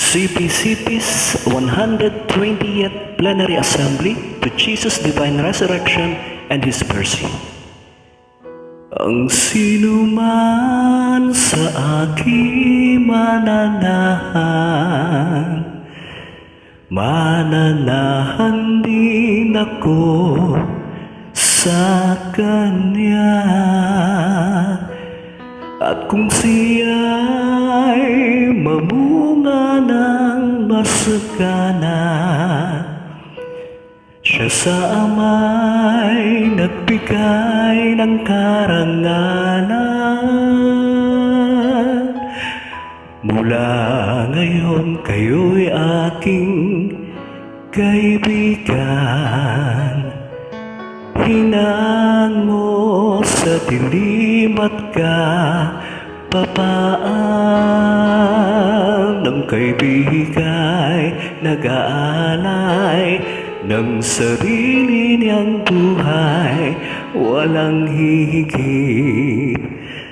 CPCP's 120th Plenary Assembly to Jesus' Divine Resurrection and His Mercy. Ang sino man sa aking mananahan din ako sa Kanya. At kung siya'y mamunga ng masagana, siya sa Ama'y nagbigay ng karangalan. Mula ngayon kayo'y aking kaibigan. Hinango sa dilim at kapapaan ng kaibigay nag-aalay ng sarili niyang buhay, walang hihigit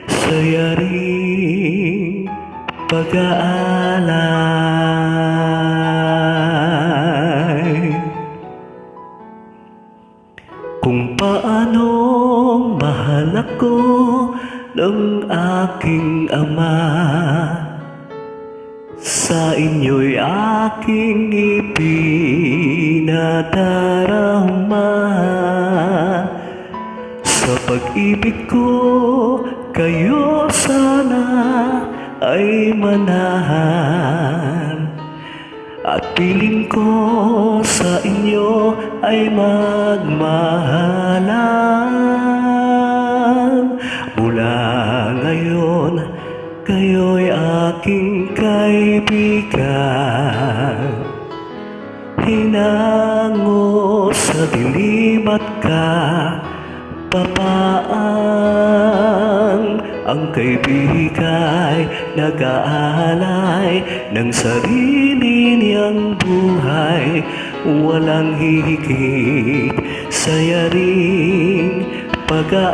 sa yaring pag-aalay. Kung paanong mahal ako ng aking Ama, sa inyo'y aking ipinadarama. Sa pag-ibig ko kayo sana ay manahan, at piling ko sa inyo ay magmahalan. Mula ngayon, kayo'y aking kaibigan. Hinango sa dilim at kapapaan, ang kaibigay nag-aalay ng sarili niyang buhay, walang hihigit sa yaring pag-aalay.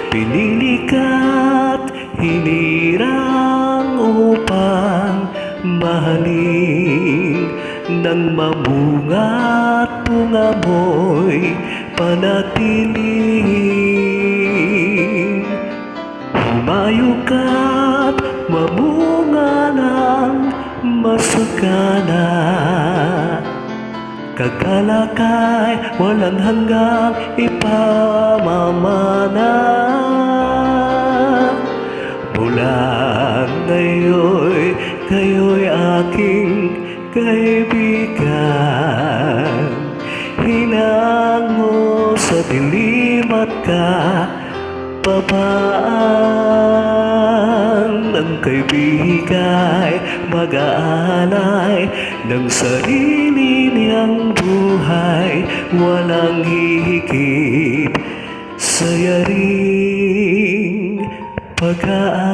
Pinili ka't hinirang upang mahalin, nang mamunga't bunga mo'y panatili. Humayo ka't mamunga ng masagana, kagalakay walang hanggang ipamamana. Mula ngayon kayo'y aking kaibigan. Hinango sa dilim at kapapaan, ng kaibigay mag-aalay ng sarili niyang buhay, walang hihigit sa yaring pag-aalay.